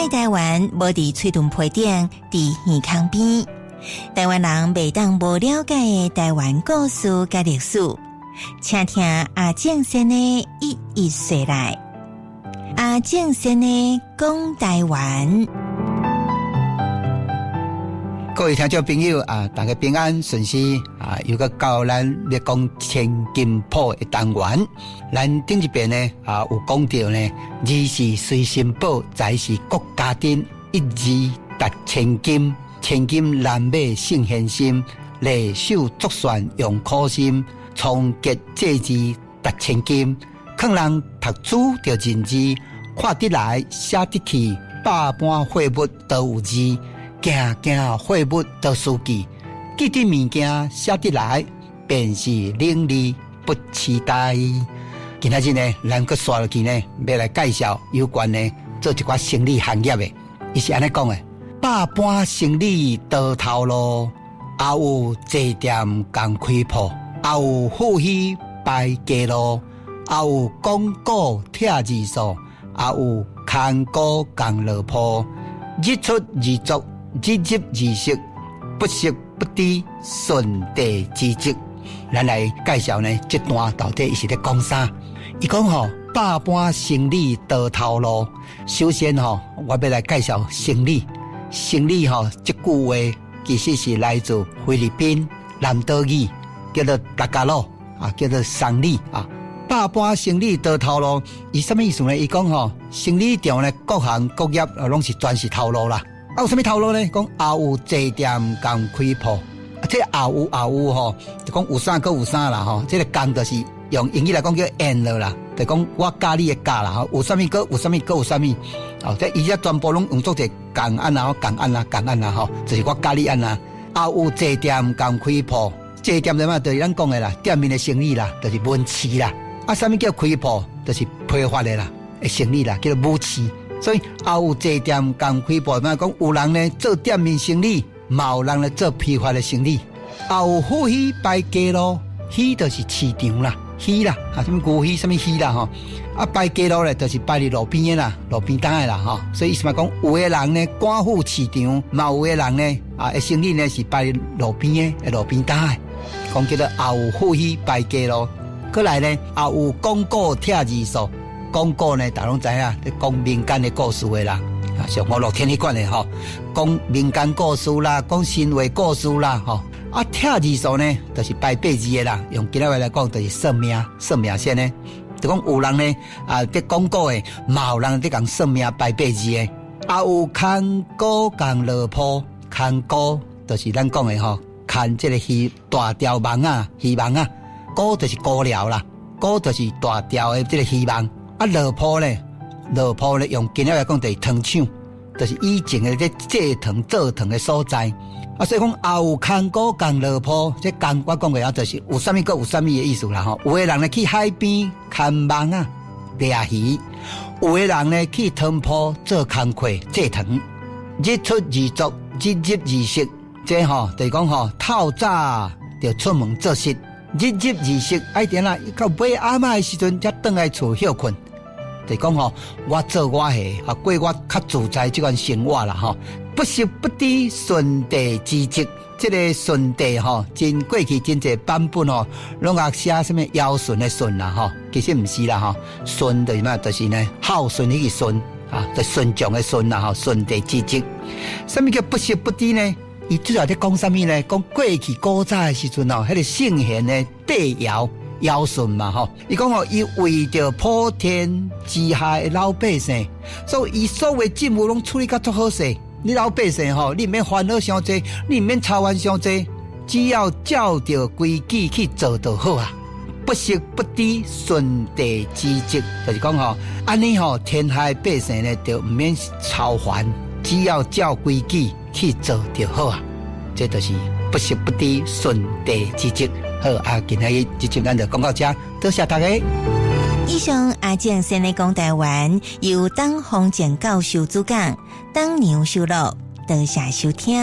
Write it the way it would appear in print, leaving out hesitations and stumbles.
爱台湾无伫喙脣皮顶，伫耳孔边。台湾人袂当无了解的台湾故事甲历史，请听阿正先的一一说来。阿正先的讲台湾。各位听众朋友啊，大家平安顺遂啊！又个到咱咧讲千金铺的单元，咱顶一遍呢有讲到呢，字是随身宝，财是国家丁，一字达千金，千金难买圣献心，历手作旋用苦心，创结这字达千金，劝人读书着认字，看得来写得去，百般货物都有字。件件货物都书记，记得物件写得来，便是伶俐不期待。今仔日呢，咱阁刷落去呢，要来介绍有关呢做一寡生理行业的。伊是安尼讲的：百般生理多头路，也有坐店共开铺，也有富虚摆街路，也有广告贴字数，也有看股共落铺，日出日作。日入日息，不息不低，顺地之职。咱来介绍呢，这段到底是在讲啥？伊讲吼，百般生理多头路。首先吼，我要来介绍生理。生理吼，这句话其实是来自菲律宾南岛语，叫做达加洛啊，叫做桑理啊。百般生理多头路，伊什么意思呢？伊讲吼，生理场呢，各行各业拢是全是头路啦。有什么头路呢？讲也有坐店共开铺，这也有吼，就讲有啥个有啥啦吼。这个工就是用英语来讲叫 and 啦，就讲我加你的加啦吼。有啥物个有啥物个有啥物，哦，这伊只全部拢用作者共按啦，共按啦，共按啦吼，就是我加你按啦。也有坐店共开铺，坐店的嘛，就是咱讲的啦，店面的生意啦，就是文市啦。啊，啥物叫开铺？就是批发的啦，生意啦，叫做武市。所以也有坐店共开铺，嘛讲有人呢做店面生意，嘛有人呢做批发的生意。也有富虚摆街路，虚就是市场啦，虚啦啊，什么牛虚，什么虚啦吼。啊，摆街路咧，就是摆伫路边的啦，路边摊的啦吼。所以意思嘛讲，有的人呢赶赴市场，嘛有的人呢的生意呢是摆伫路边的，路边摊的，讲叫做也有富虚摆街路。过来呢，也有广告贴字数。广告呢，大家拢知影，讲民间的故事的啦，啊，像我乐天迄款的吼，讲民间故事啦，讲神话故事啦，吼，啊，贴字数呢，就是摆八字的啦，用今仔话来讲，就是算命先呢，就讲有人呢，啊，伫广告的，嘛有人伫讲算命摆八字的，啊，有看股共落铺，看股就是咱讲的吼，看这个鱼大条网啊，鱼网啊，股就是股料啦，股就是大条的这个鱼网。啊，落铺咧，用今仔来讲就是糖厂，就是以前的这制糖做糖的所在。啊，所以讲也有看股共落铺，这共我讲的就是有啥物个有啥物的意思啦吼。有的人呢去海边看网啊，掠鱼；有的人呢去汤铺做工课制糖。日出日作，日入日息，这吼就是讲吼，透早就出门做事。日入日息，爱点啦，到尾暗暝的时阵才倒来厝休困。就讲吼，我做我的，啊过我较自在这款生活啦吼，不息不低，顺地之职。这个顺地吼，真过去真侪版本吼，拢啊写什么尧舜的舜啦吼，其实唔是啦吼，舜就是嘛，就是呢孝顺迄个舜啊，就顺从的顺啦吼，顺地之职。什么叫不息不低呢？伊主要在讲什么呢？讲过去古早的时阵哦，迄个圣贤的帝尧舜嘛吼，伊讲哦，伊为着普天之下的老百姓，所以伊所有政务拢处理甲足好势。你老百姓吼，你唔免烦恼伤济，你唔免操烦伤济，只要照着规矩去做就好啊。不息不低，顺地之职，就是讲吼，安尼吼，天下百姓呢就唔免操烦，只要照规矩去做就好啊。这就是不息不低，顺地之职。好啊，今日这集咱就讲到这，多谢大家。以上阿正先来讲台湾，由当洪建教授主讲，当牛收录，多谢收听。